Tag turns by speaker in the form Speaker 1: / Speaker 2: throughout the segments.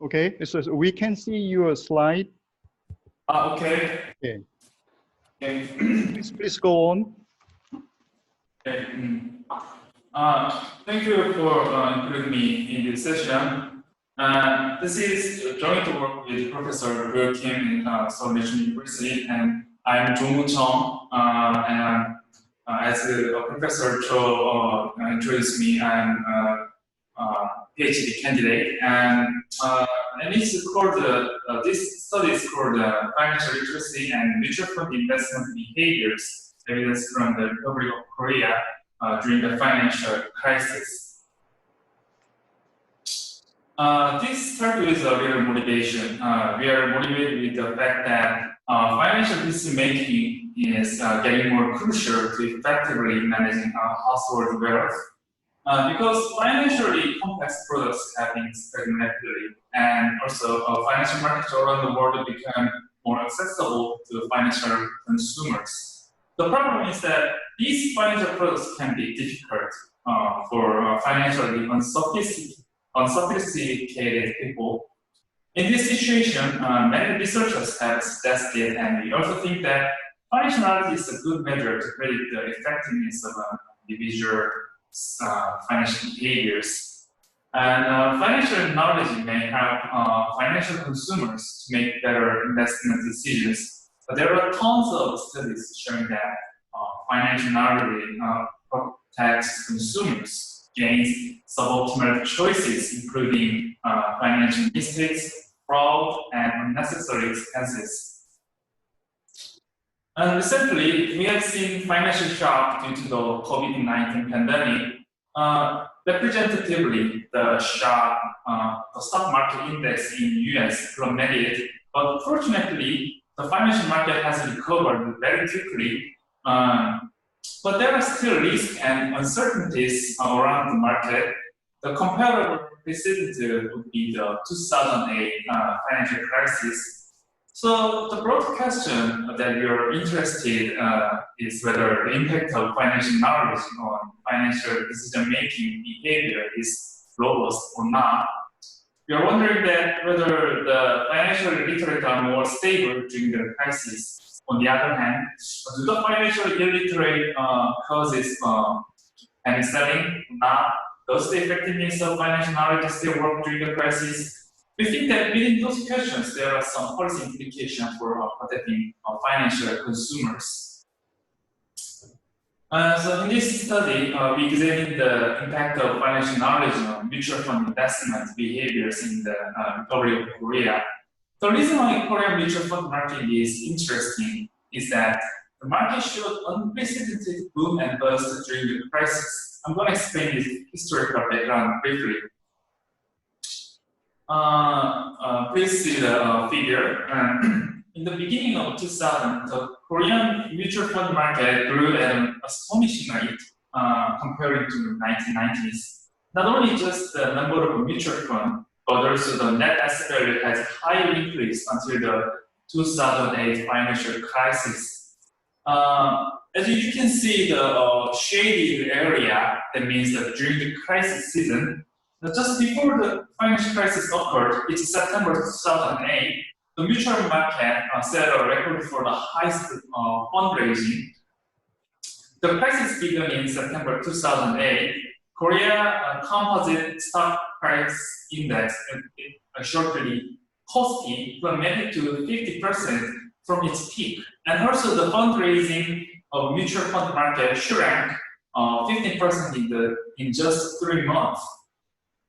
Speaker 1: Okay, so we can see your slide.
Speaker 2: Okay.
Speaker 1: Okay.
Speaker 2: Okay.
Speaker 1: Please go on.
Speaker 2: Okay. Thank you for including me in this session. This is joint work with Professor Kim in Seoul National University, and I'm Chung. And as Professor Cho introduced me, I'm a PhD candidate, and it's called this study is called Financial Literacy and Mutual Fund Investment Behaviors: Evidence from the Republic of Korea during the financial crisis. This started with a real motivation. We are motivated with the fact that financial decision making is getting more crucial to effectively managing household wealth. Because financially complex products have been spreading rapidly, and also financial markets around the world become more accessible to financial consumers. The problem is that these financial products can be difficult for financially unsophisticated people. In this situation, many researchers have suggested, and we also think that financial knowledge is a good measure to predict the effectiveness of individual financial behaviors. And financial knowledge may help financial consumers to make better investment decisions. But there are tons of studies showing that financial knowledge protects consumers against suboptimal choices, including financial mistakes, fraud, and unnecessary expenses. And recently, we have seen financial shock due to the COVID-19 pandemic. Representatively, the shock, the stock market index in the US plummeted, but fortunately, the financial market has recovered very quickly. But there are still risks and uncertainties around the market. The comparable precedent would be the 2008 financial crisis. So the broad question that you're interested is whether the impact of financial knowledge on financial decision-making behavior is robust or not. We are wondering that whether the financial literate are more stable during the crisis. On the other hand, do the financial illiterate causes panic selling or not? Does the effectiveness of financial knowledge still work during the crisis? We think that within those questions, there are some policy implications for protecting financial consumers. So in this study, we examined the impact of financial knowledge on mutual fund investment behaviors in the Republic of Korea. The reason why Korean mutual fund market is interesting is that the market showed unprecedented boom and bust during the crisis. I'm going to explain this historical background briefly. Please see the figure. In the beginning of 2000, the Korean mutual fund market grew at an astonishing rate compared to the 1990s. Not only just the number of mutual funds, but also the net asset value has highly increased until the 2008 financial crisis. As you can see, the shaded area, that means that during the crisis season, just before the financial crisis occurred, it's September 2008, the mutual market set a record for the highest fundraising. The crisis began in September 2008. Korea Composite Stock Price Index, shortly KOSPI, plummeted to 50% from its peak. And also the fundraising of mutual fund market shrank 15% in just 3 months.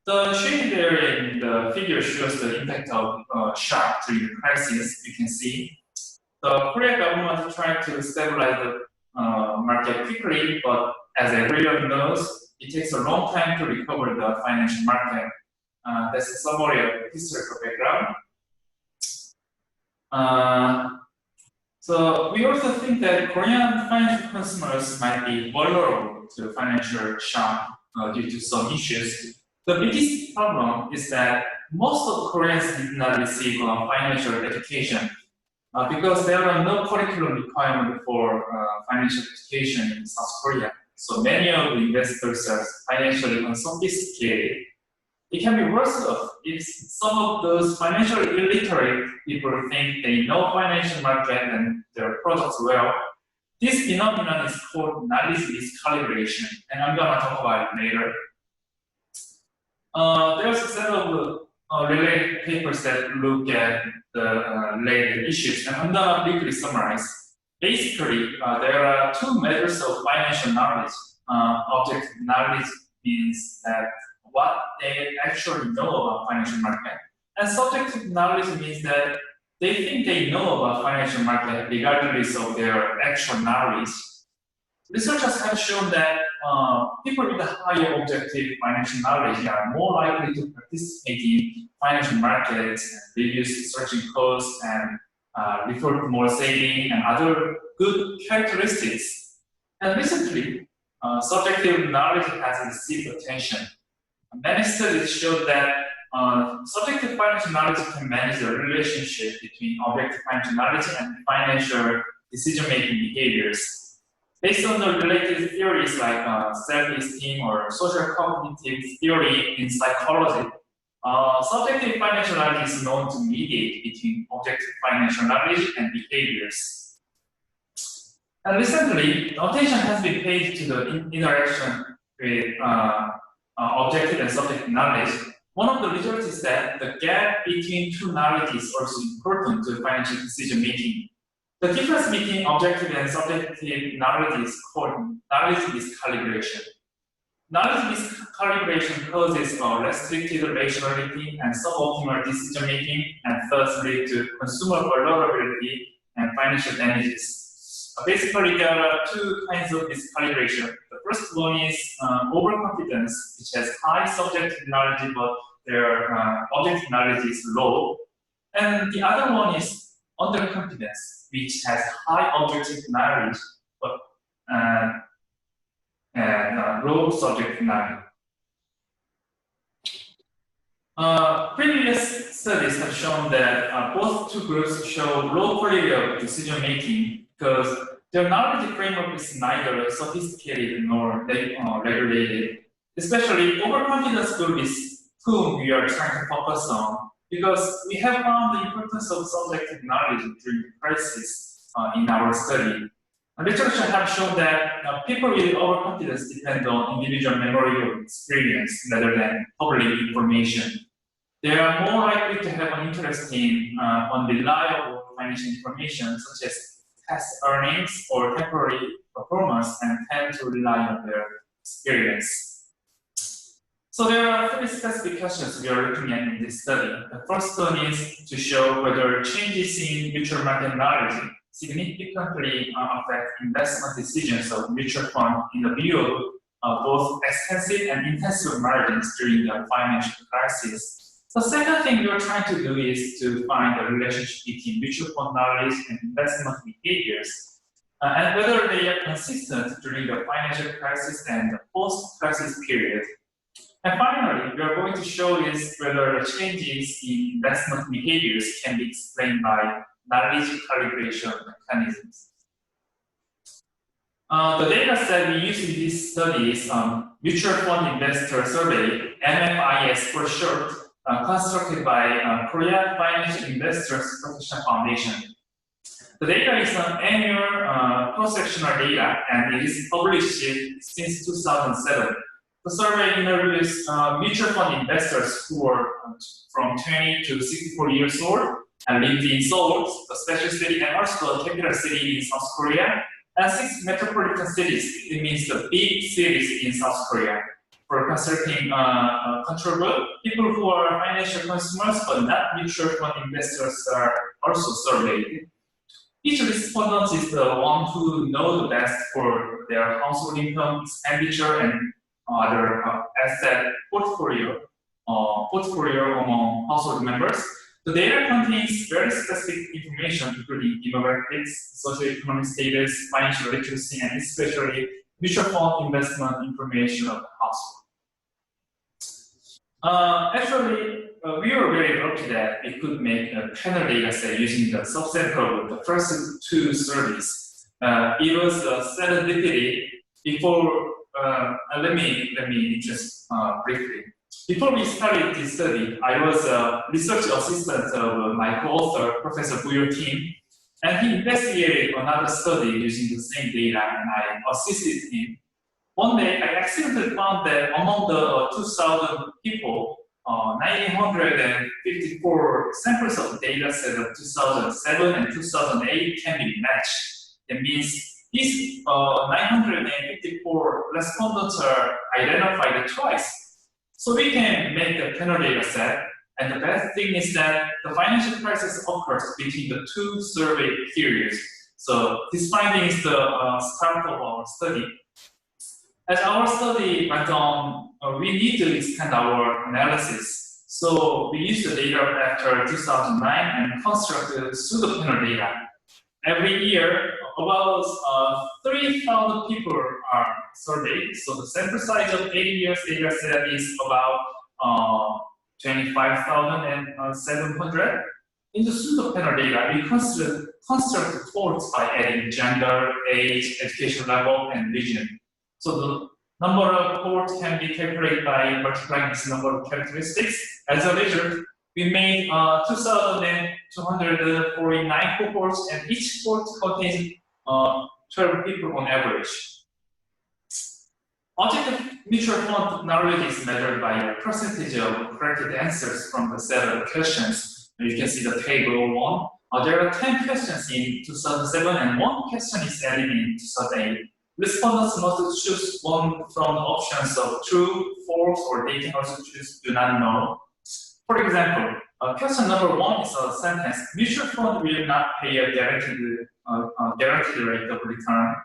Speaker 2: The shaded area in the figure shows the impact of shock during the crisis. You can see the Korean government tried to stabilize the market quickly, but as everyone knows, it takes a long time to recover the financial market. That's a summary of the historical background. So we also think that Korean financial consumers might be vulnerable to financial shock due to some issues. The biggest problem is that most of Koreans did not receive financial education because there are no curriculum requirements for financial education in South Korea. So many of the investors are financially unsophisticated. It can be worse off if some of those financially illiterate people think they know financial market and their products well, this phenomenon is called knowledge miscalibration, and I'm going to talk about it later. There's a set of related papers that look at the related issues, and I'm going to quickly summarize. Basically, there are two measures of financial knowledge. Objective knowledge means that what they actually know about financial market, and subjective knowledge means that they think they know about financial market regardless of their actual knowledge. Researchers have shown that people with a higher objective financial knowledge are more likely to participate in financial markets and reduce searching costs and report more saving and other good characteristics. And recently, subjective knowledge has received attention. Many studies show that subjective financial knowledge can manage the relationship between objective financial knowledge and financial decision-making behaviors. Based on the related theories like self-esteem or social cognitive theory in psychology, subjective financial knowledge is known to mediate between objective financial knowledge and behaviors. And recently, attention has been paid to the interaction with objective and subjective knowledge. One of the results is that the gap between two knowledge is also important to financial decision making. The difference between objective and subjective knowledge is called knowledge miscalibration. Knowledge miscalibration causes restricted rationality and suboptimal decision making, and thus lead to consumer vulnerability and financial damages. Basically, there are two kinds of miscalibration. The first one is overconfidence, which has high subjective knowledge, but their objective knowledge is low. And the other one is underconfidence, which has high objective knowledge, but low subjective knowledge. Previous studies have shown that both two groups show low quality of decision making because their knowledge framework is neither sophisticated nor regulated. Especially overconfidence group is whom we are trying to focus on, because we have found the importance of subjective knowledge during the crisis in our study. Researchers have shown that people with overconfidence depend on individual memory of experience rather than public information. They are more likely to have an interest in unreliable financial information, such as past earnings or temporary performance, and tend to rely on their experience. So there are three specific questions we are looking at in this study. The first one is to show whether changes in mutual market knowledge significantly affect investment decisions of mutual funds in the view of both extensive and intensive margins during the financial crisis. The second thing we are trying to do is to find the relationship between mutual fund knowledge and investment behaviors, and whether they are consistent during the financial crisis and the post-crisis period. And finally, we are going to show is whether the changes in investment behaviors can be explained by knowledge calibration mechanisms. The data set we use in this study is Mutual Fund Investor Survey, MFIS for short, constructed by Korea Financial Investors Protection Foundation. The data is an annual cross-sectional data, and it is published since 2007. The survey interviews mutual fund investors who are from 20 to 64 years old and lived in Seoul, a special city, and also a capital city in South Korea, and 6 metropolitan cities. It means the big cities in South Korea. For consulting control group, people who are financial consumers but not mutual fund investors are also surveyed. Each respondent is the one who knows the best for their household income, expenditure, and other asset portfolio among household members. The data contains very specific information, including demographics, socioeconomic status, financial literacy, and especially mutual fund investment information of the household. Actually, we were very lucky that we could make a panel data set using the subsample of the first 2 surveys. It was a serendipity before. Let me just briefly. Before we started this study, I was a research assistant of my co-author, Professor Buyo Kim, and he investigated another study using the same data, and I assisted him. One day, I accidentally found that among the 2,000 people, 954 samples of data set of 2007 and 2008 can be matched. That means these 954 respondents are identified twice. So we can make the panel data set. And the best thing is that the financial crisis occurs between the two survey periods. So this finding is the start of our study. As our study went on, we need to extend our analysis. So we use the data after 2009 and construct the pseudo-panel data. Every year, about 3,000 people are surveyed. So the sample size of 8 years data set is about 25,700. In the pseudo-panel data, we construct cohorts by adding gender, age, education level, and region. So the number of cohorts can be calculated by multiplying this number of characteristics. As a result, we made 2,249 cohorts, and each cohort contains 12 people on average. Objective mutual fund knowledge is measured by a percentage of corrected answers from the set of questions. You can see the table 1. There are 10 questions in 2007, and 1 question is added in 2008. Respondents must choose one from the options of true, false, or they can also choose do not know. For example, question number 1 is a sentence: mutual fund will not pay a guaranteed rate of return.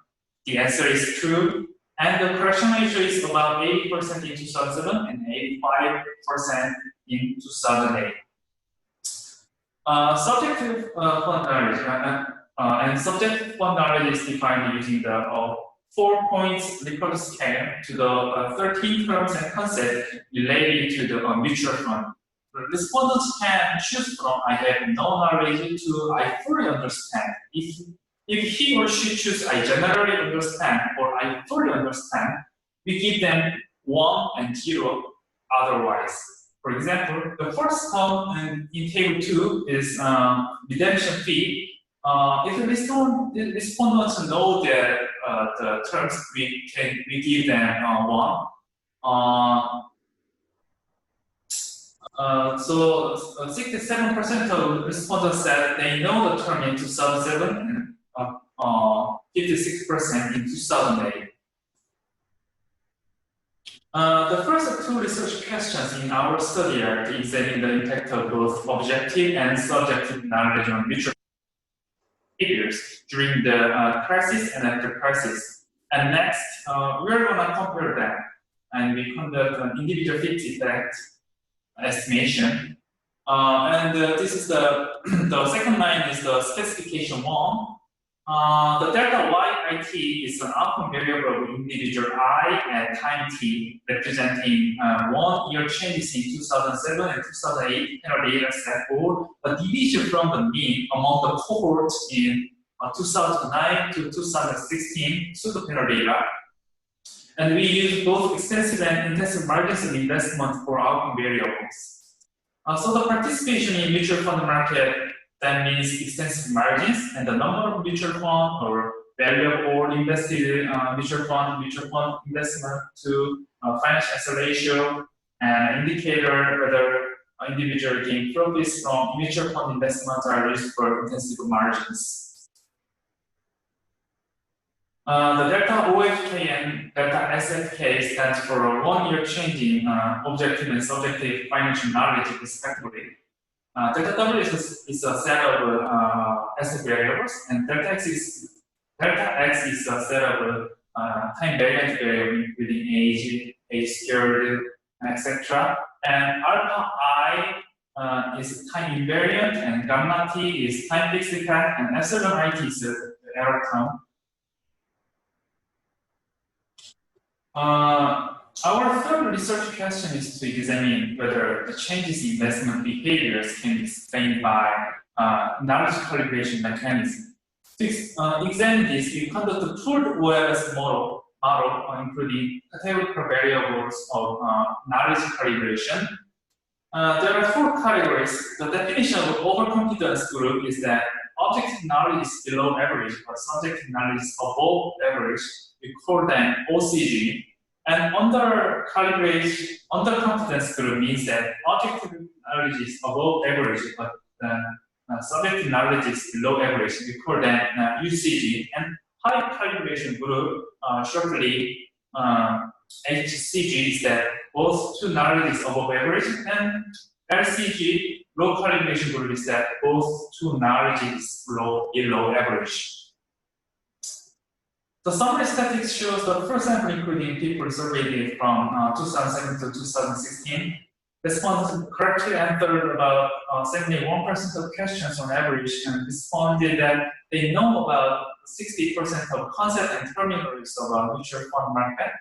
Speaker 2: The answer is true, and the correction ratio is about 80% in 2007 and 85% in 2008. Subjective fund knowledge and subjective fund knowledge is defined using the 4 points Likert scale to the 13 terms and concepts related to the mutual fund. The respondents can choose from I have no knowledge to I fully understand. If he or she chooses I generally understand or I fully understand, we give them 1 and 0 otherwise. For example, the first term in table 2 is redemption fee. If the respondents know that the terms, we give them 1. So 67% of respondents said they know the term in 2007 and 56% in 2008. The first 2 research questions in our study are examining the impact of both objective and subjective knowledge on mutual behaviors during the crisis and after crisis. And next, we're going to compare them, and we conduct an individual fit effect estimation. This is the second line is the specification 1. The delta YIT is an outcome variable of individual I at time t, representing 1-year changes in 2007 and 2008 panel data set, or a deviation from the mean among the cohorts in 2009 to 2016 pseudo-panel data. And we use both extensive and intensive margins of investment for outcome variables. So the participation in mutual fund market, that means extensive margins, and the number of mutual fund or value of all invested mutual fund investment to financial asset ratio, and indicator whether individual gain profits from mutual fund investments are used for intensive margins. The delta OFK and delta SFK stands for 1-year change in objective and subjective financial knowledge, respectively. Delta W is a set of asset variables, and delta X is a set of time variant variable, including age squared, etc. And alpha I is time invariant, and gamma T is time fixed effect, and epsilon IT is the error term. Our third research question is to examine whether the changes in investment behaviors can be explained by knowledge calibration mechanism. To examine this, we conduct a pooled OLS model model, including categorical variables of knowledge calibration. There are 4 categories. The definition of overconfidence group is that objective knowledge is below average, but subjective knowledge is above average. We call them OCG. And underconfidence group means that objective knowledge is above average, but subjective knowledge is below average. We call them UCG. And high calibration group, shortly HCG, is that both two knowledge is above average, and LCG, low calibration group, is that both two knowledge is below average. The summary statistics shows the first sample, including people surveyed from 2007 to 2016, responded correctly, answered about 71% of questions on average, and responded that they know about 60% of concept and terminologies of mutual fund market.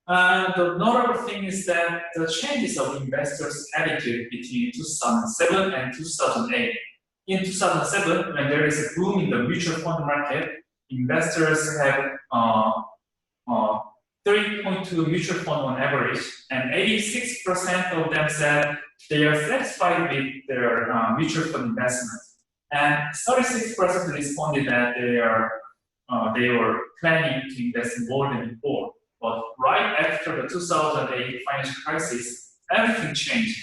Speaker 2: And the notable thing is that the changes of investors' attitude between 2007 and 2008. In 2007, when there is a boom in the mutual fund market, investors have 3.2 mutual fund on average, and 86% of them said they are satisfied with their mutual fund investment, and 36% responded that they were planning to invest more than before. But right after the 2008 financial crisis, everything changed.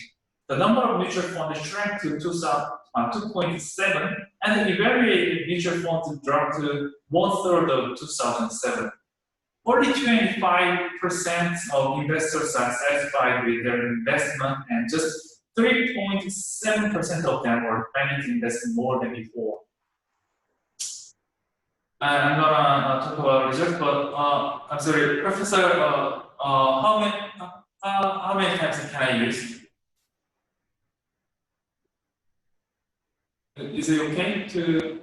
Speaker 2: The number of mutual funds shrank to 2.7, and the evaluated mutual funds dropped to 1/3 of 2007. Only 25% of investors are satisfied with their investment, and just 3.7% of them were planning to invest more than before. I'm gonna talk about results, but I'm sorry, Professor. How many times can I use? Is it okay to?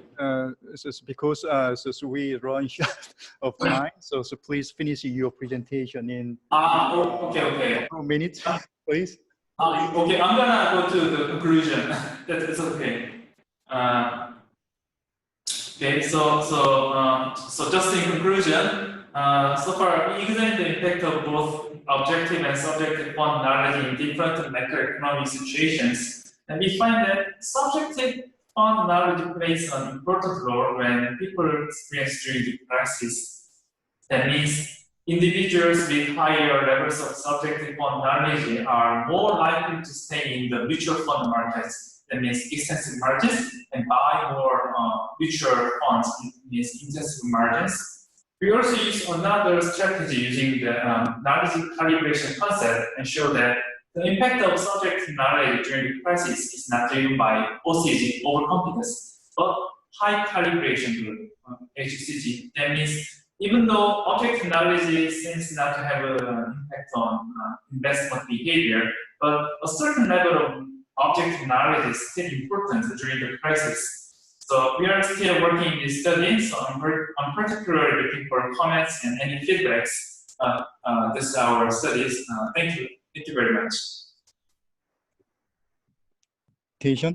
Speaker 1: It's because so we run short of time, so please finish your presentation in
Speaker 2: okay.
Speaker 1: 2 minutes, please.
Speaker 2: Okay, I'm gonna go to the conclusion. That's okay. Okay, so just in conclusion, so far we examined the impact of both objective and subjective fund knowledge in different macroeconomic situations, and we find that subjective fund knowledge plays an important role when people experience during the crisis. That means individuals with higher levels of subjective fund knowledge are more likely to stay in the mutual fund markets. That means extensive margins, and buy more mutual funds. It means intensive margins. We also use another strategy using the knowledge calibration concept and show that the impact of subjective knowledge during the crisis is not driven by OCG, overconfidence, but high calibration group, HCG. That means even though objective knowledge seems not to have an impact on investment behavior, but a certain level of objective knowledge is still important during the crisis. So we are still working in this study, so I'm particularly looking for comments and any feedbacks. This is our studies. Thank you. Thank you very much.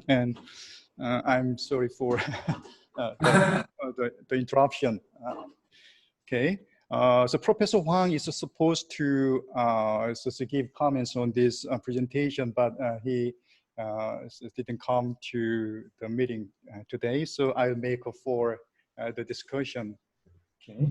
Speaker 1: And I'm sorry for the interruption. Okay, so Professor Huang is supposed to give comments on this presentation, but he didn't come to the meeting today, so I'll make for the discussion. Okay.